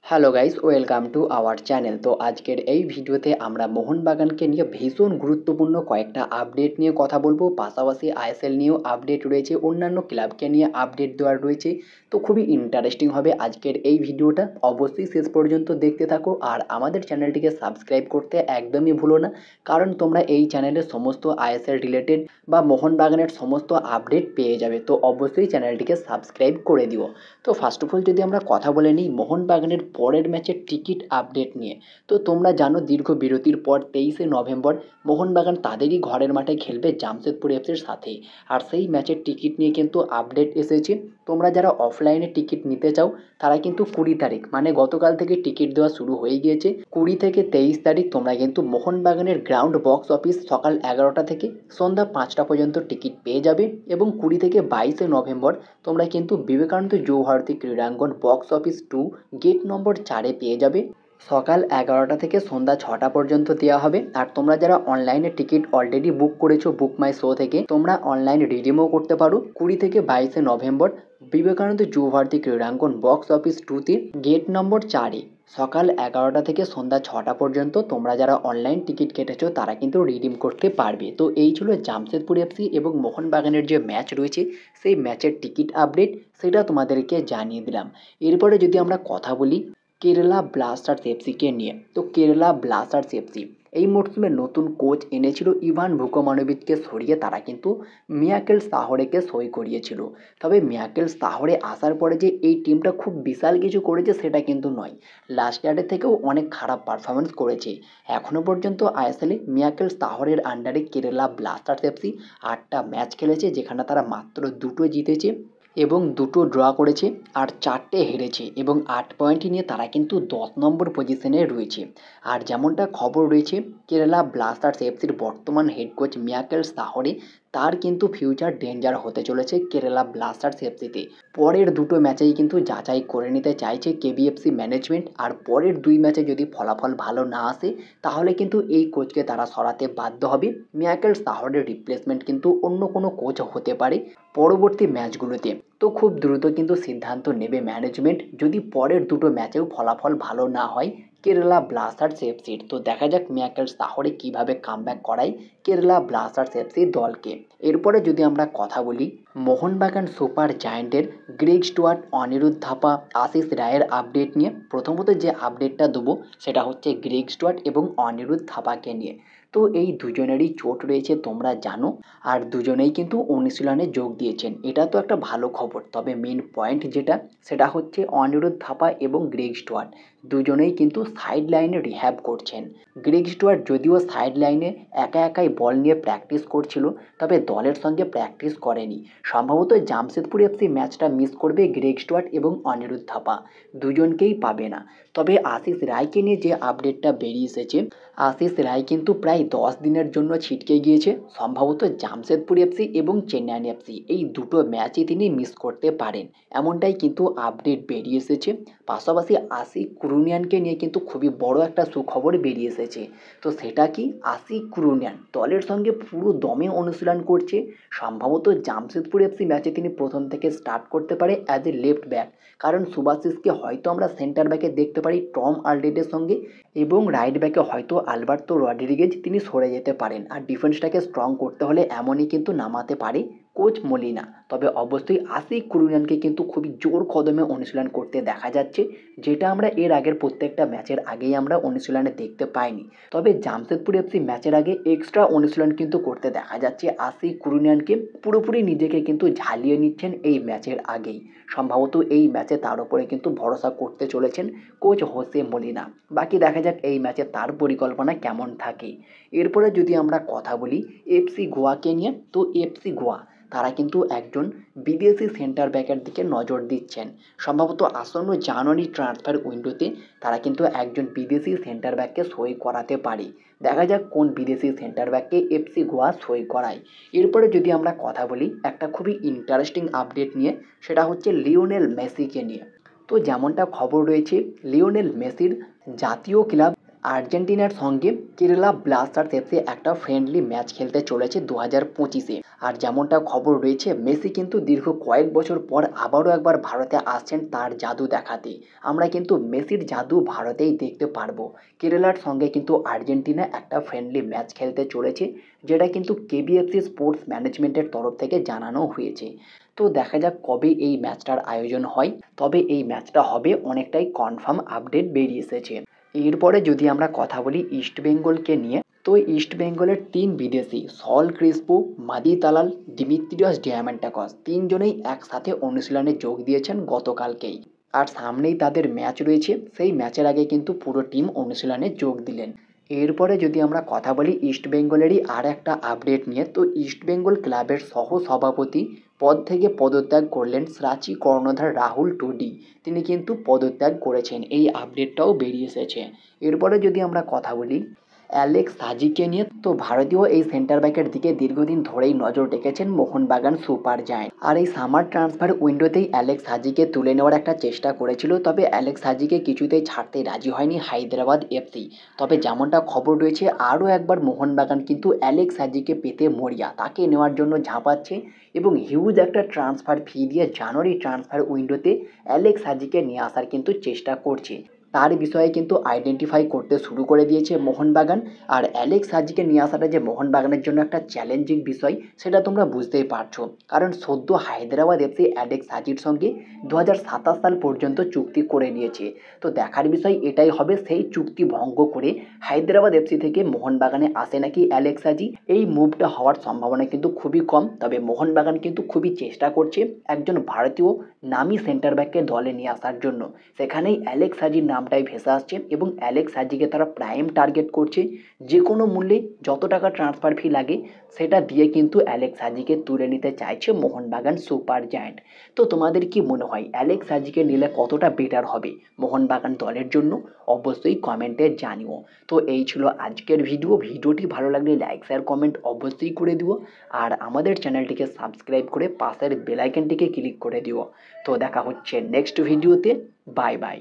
Hello guys, welcome to our channel. তো আজকের এই ভিডিওতে আমরা মোহনবাগানকে নিয়ে ভীষণ গুরুত্বপূর্ণ কয়েকটা আপডেট নিয়ে কথা বলবো। পাশাপাশি আইএসএল নিয়েও আপডেট রয়েছে, অন্যান্য ক্লাবকে নিয়ে আপডেট দেওয়ার রয়েছে। তো খুবই ইন্টারেস্টিং হবে আজকের এই ভিডিওটা, অবশ্যই শেষ পর্যন্ত দেখতে থাকো। আর আমাদের চ্যানেলটিকে সাবস্ক্রাইব করতে একদমই ভুলো না, কারণ তোমরা এই চ্যানেলের সমস্ত আইএসএল রিলেটেড বা মোহনবাগানের সমস্ত আপডেট পেয়ে যাবে। তো অবশ্যই চ্যানেলটিকে সাবস্ক্রাইব করে দিও। তো ফার্স্ট অফ অল যদি আমরা কথা বলে নিই মোহনবাগানের পরের ম্যাচের টিকিট আপডেট নিয়ে। তো তোমরা জানো দীর্ঘ বিরতির পর 23শে নভেম্বর মোহনবাগান তাদেরই ঘরের মাঠে খেলবে জামশেদপুর এফসির সাথে। আর সেই ম্যাচের টিকিট নিয়ে কিন্তু আপডেট এসেছে। তোমরা যারা অফলাইনে টিকিট নিতে চাও তারা কিন্তু 20 তারিখ মানে গতকাল থেকে টিকিট দেওয়া শুরু হয়ে গিয়েছে। 20 থেকে 23 তারিখ তোমরা কিন্তু মোহনবাগানের গ্রাউন্ড বক্স অফিস সকাল 11টা থেকে সন্ধ্যা 5টা পর্যন্ত টিকিট পেয়ে যাবে। এবং 20 থেকে 22শে নভেম্বর তোমরা কিন্তু বিবেকানন্দ যুবভারতী ক্রীড়াঙ্গন বক্স অফিস 2 গেট নম্বর 4-এ পেয়ে যাবে। সকাল 11টা থেকে সন্ধ্যা 6টা পর্যন্ত দেওয়া হবে। আর তোমরা যারা অনলাইনে টিকিট অলরেডি বুক করেছো বুক মাই শো থেকে, তোমরা অনলাইন রিডিমও করতে পারো। 20 থেকে 22শে নভেম্বর বিবেকানন্দ যুবভারতী ক্রীড়াঙ্গন বক্স অফিস 2-তে গেট নম্বর 4-এ সকাল 11টা থেকে সন্ধ্যা 6টা পর্যন্ত তোমরা যারা অনলাইন টিকিট কেটেছো তারা কিন্তু রিডিম করতে পারবে। তো এই ছিল জামশেদপুর এফসি এবং মোহনবাগানের যে ম্যাচ রয়েছে সেই ম্যাচের টিকিট আপডেট, সেটা তোমাদেরকে জানিয়ে দিলাম। এরপরে যদি আমরা কথা বলি কেরালা ব্লাস্টার্স এফসিকে নিয়ে, তো কেরালা ব্লাস্টার্স এফসি এই মরশুমে নতুন কোচ এনেছিল ইভান ভুকোমানোভিচকে সরিয়ে তারা কিন্তু মিয়াকেল সাহরেকে সই করিয়েছিল। তবে মিয়াকেল সাহরে আসার পরে যে এই টিমটা খুব বিশাল কিছু করেছে সেটা কিন্তু নয়, লাস্ট ইয়ারের থেকেও অনেক খারাপ পারফরমেন্স করেছে। এখনও পর্যন্ত আইএসএলে মিয়াকেল সাহরের আন্ডারে কেরালা ব্লাস্টার্স এফসি 8টা ম্যাচ খেলেছে, যেখানে তারা মাত্র 2টো জিতেছে এবং 2টো ড্র করেছে আর 4টে হেরেছে, এবং 8 পয়েন্ট নিয়ে তারা কিন্তু 10 নম্বর পজিশনে রয়েছে। আর যেমনটা খবর রয়েছে কেরালা ব্লাস্টার্স এফসির বর্তমান হেড কোচ মিয়াকেল সাহরে, তার কিন্তু ফিউচার ডেঞ্জার হতে চলেছে কেরালা ব্লাস্টার্স এফসিতে। পরের 2টো ম্যাচেই কিন্তু যাচাই করে নিতে চাইছে কেবিএফসি ম্যানেজমেন্ট। আর পরের 2 ম্যাচে যদি ফলাফল ভালো না আসে তাহলে কিন্তু এই কোচকে তারা সরাতে বাধ্য হবে। মিয়াকেল সাহরের রিপ্লেসমেন্ট কিন্তু অন্য কোনো কোচ হতে পারে পরবর্তী ম্যাচগুলোতে। তো খুব দ্রুত কিন্তু সিদ্ধান্ত নেবে ম্যানেজমেন্ট যদি পরের 2টো ম্যাচেও ফলাফল ভালো না হয় কেরালা ব্লাস্টার্স এফসির। তো দেখা যাক মিয়াকেল সাহরে কীভাবে কামব্যাক করায় কেরালা ব্লাস্টার্স এফসি দলকে। এরপরে যদি আমরা কথা বলি মোহনবাগান সুপার জায়ান্টের গ্রেগ স্টুয়ার্ট, অনিরুদ্ধ থাপা, আশিস রায়ের আপডেট নিয়ে। প্রথমত যে আপডেটটা দেবো সেটা হচ্ছে গ্রেগ স্টুয়ার্ট এবং অনিরুদ্ধ থাপাকে নিয়ে। তো এই দুজনেরই চোট রয়েছে তোমরা জানো, আর দুজনেই কিন্তু অনুশীলনে যোগ দিয়েছেন, এটা তো একটা ভালো খবর। তবে মেন পয়েন্ট যেটা সেটা হচ্ছে অনিরুদ্ধ থাপা এবং গ্রেগ স্টুয়ার্ট দুজনেই কিন্তু সাইড লাইনে রিহ্যাব করছেন। গ্রেগ স্টুয়ার্ট যদিও সাইড লাইনে একা একাই বল নিয়ে প্র্যাকটিস করছিল, তবে দলের সঙ্গে প্র্যাকটিস করেনি। সম্ভবত জামশেদপুর এফসি ম্যাচটা মিস করবে গ্রেগ স্টুয়ার্ট এবং অনিরুদ্ধ থাপা, দুজনকেই পাবে না। তবে আশিস রায়কে নিয়ে যে আপডেটটা বেরিয়ে এসেছে, আশিস রায় কিন্তু প্রায় 10 দিনের জন্য ছিটকে গিয়েছে। সম্ভবত জামশেদপুর এফসি এবং চেন্নাইন এফসি এই 2টো ম্যাচই তিনি মিস করতে পারেন, এমনটাই কিন্তু আপডেট বেরিয়ে এসেছে। পাশাপাশি আশিক কুরুনিয়ানকে নিয়ে কিন্তু খুবই বড় একটা সুখবর বেরিয়ে এসেছে। তো সেটা কি, আশিক কুরুনিয়ান দলের সঙ্গে পুরো দমে অনুশীলন করছে। সম্ভবত জামশেদপুর এফসি ম্যাচে তিনি প্রথম থেকে স্টার্ট করতে পারে অ্যাজ এ লেফট ব্যাক, কারণ সুভাশিসকে হয়তো আমরা সেন্টার ব্যাকে দেখতে পারি টম আলডেডের সঙ্গে, এবং রাইট ব্যাকে হয়তো আলবার্তো রড্রিগেজ তিনি সরে যেতে পারেন। আর ডিফেন্সটাকে স্ট্রং করতে হলে এমনই কিন্তু নামাতে পারে কোচ মলিনা। তবে অবশ্যই আশিক কুরুনিয়ানকে কিন্তু খুবই জোর কদমে অনুশীলন করতে দেখা যাচ্ছে, যেটা আমরা এর আগের প্রত্যেকটা ম্যাচের আগেই আমরা অনুশীলনে দেখতে পাইনি। তবে জামশেদপুর এফসি ম্যাচের আগে এক্সট্রা অনুশীলন কিন্তু করতে দেখা যাচ্ছে আশিক কুরুনিয়ানকে, পুরোপুরি নিজেকে কিন্তু ঝালিয়ে নিচ্ছেন এই ম্যাচের আগেই। সম্ভবত এই ম্যাচে তার উপরে কিন্তু ভরসা করতে চলেছেন কোচ হোসে মলিনা। বাকি দেখা যাক এই ম্যাচে তার পরিকল্পনা কেমন থাকে। এরপরে যদি আমরা কথা বলি এফসি গোয়াকে নিয়ে, তো এফসি গোয়া তারা কিন্তু একজন বিদেশি সেন্টার ব্যাকের দিকে নজর দিচ্ছেন। সম্ভবত আসন্ন জানুয়ারি ট্রান্সফার উইন্ডোতে তারা কিন্তু একজন বিদেশি সেন্টার ব্যাককে সই করাতে পারে। দেখা যাক কোন বিদেশি সেন্টার ব্যাককে এফসি গোয়া সই করায়। এরপরে যদি আমরা কথা বলি একটা খুবই ইন্টারেস্টিং আপডেট নিয়ে, সেটা হচ্ছে লিওনেল মেসিকে নিয়ে। তো যেমনটা খবর রয়েছে লিওনেল মেসির জাতীয় ক্লাব আর্জেন্টিনার সঙ্গে কেরালা ব্লাস্টার্স এফসি একটা ফ্রেন্ডলি ম্যাচ খেলতে চলেছে 2025-এ। আর যেমনটা খবর রয়েছে, মেসি কিন্তু দীর্ঘ কয়েক বছর পর আবারও একবার ভারতে আসছেন তার জাদু দেখাতে। আমরা কিন্তু মেসির জাদু ভারতেই দেখতে পারবো। কেরালার সঙ্গে কিন্তু আর্জেন্টিনা একটা ফ্রেন্ডলি ম্যাচ খেলতে চলেছে, যেটা কিন্তু কেবিএফসি স্পোর্টস ম্যানেজমেন্টের তরফ থেকে জানানো হয়েছে। তো দেখা যাক কবে এই ম্যাচটার আয়োজন হয়। তবে এই ম্যাচটা হবে অনেকটাই কনফার্ম আপডেট বেরিয়ে এসেছে। এরপরে যদি আমরা কথা বলি ইস্টবেঙ্গলকে নিয়ে, তো ইস্টবেঙ্গলের 3 বিদেশি সল ক্রিসপো, মাদি তালাল, দিমিত্রিয়স ডিয়ামান্টাকস তিনজনেই একসাথে অনুশীলনে যোগ দিয়েছেন গতকালকেই। আর সামনেই তাদের ম্যাচ রয়েছে, সেই ম্যাচের আগে কিন্তু পুরো টিম অনুশীলনে যোগ দিলেন। এরপরে যদি আমরা কথা বলি ইস্টবেঙ্গলেরই আর একটা আপডেট নিয়ে, তো ইস্টবেঙ্গল ক্লাবের সহ সভাপতি পদ থেকে পদত্যাগ করলেন সাঁচি কর্ণধার রাহুল টোডি। তিনি কিন্তু পদত্যাগ করেছেন, এই আপডেটটাও বেরিয়ে এসেছে। এরপরে যদি আমরা কথা বলি অ্যালেক্স সাজিকে নিয়ে, তো ভারতীয় এই সেন্টার ব্যাকের দিকে দীর্ঘদিন ধরেই নজর রেখেছেন মোহনবাগান সুপার জায়ান্ট। আর এই সামার ট্রান্সফার উইন্ডোতেই অ্যালেক্স সাজিকে তুলে নেওয়ার একটা চেষ্টা করেছিল, তবে অ্যালেক্স সাজিকে কিছুতেই ছাড়তে রাজি হয়নি হায়দ্রাবাদ এফসি। তবে যেমনটা খবর রয়েছে, আরও একবার মোহনবাগান কিন্তু অ্যালেক্স সাজিকে পেতে মরিয়া, তাকে নেওয়ার জন্য ঝাঁপাচ্ছে এবং হিউজ একটা ট্রান্সফার ফি দিয়ে জানুয়ারি ট্রান্সফার উইন্ডোতে অ্যালেক্স সাজিকে নিয়ে আসার কিন্তু চেষ্টা করছে। তার বিষয়ে কিন্তু আইডেন্টিফাই করতে শুরু করে দিয়েছে মোহনবাগান। আর অ্যালেক্স সাজিকে নিয়ে আসাটা যে মোহনবাগানের জন্য একটা চ্যালেঞ্জিং বিষয়, সেটা তোমরা বুঝতেই পারছো। কারণ সদ্য হায়দ্রাবাদ এফসি অ্যালেক্স সাজির সঙ্গে 2027 সাল পর্যন্ত চুক্তি করে নিয়েছে। তো দেখার বিষয় এটাই হবে, সেই চুক্তি ভঙ্গ করে হায়দ্রাবাদ এফসি থেকে মোহনবাগানে আসে নাকি অ্যালেক্স সাজি। এই মুভটা হওয়ার সম্ভাবনা কিন্তু খুবই কম, তবে মোহনবাগান কিন্তু খুবই চেষ্টা করছে একজন ভারতীয় নামি সেন্টার ব্যাককে দলে নিয়ে আসার জন্য। সেখানেই অ্যালেক্স সাজির নামটাই ভেসে আসছে এবং অ্যালেক্স সাজিকে তারা প্রাইম টার্গেট করছে। যে কোনো মূল্যে যত টাকা ট্রান্সফার ফি লাগে সেটা দিয়ে কিন্তু অ্যালেক্স সাজিকে তুলে নিতে চাইছে মোহনবাগান সুপার জায়ান্ট। তো তোমাদের কি মনে হয় অ্যালেক্স সাজিকে নিলে কতটা বেটার হবে মোহনবাগান দলের জন্য? অবশ্যই কমেন্টে জানিও। তো এই ছিল আজকের ভিডিওটি ভালো লাগলে লাইক শেয়ার কমেন্ট অবশ্যই করে দিও। আর আমাদের চ্যানেলটিকে সাবস্ক্রাইব করে পাশের বেল আইকনটিকে ক্লিক করে দিও। তো দেখা হচ্ছে নেক্সট ভিডিওতে। Bye bye.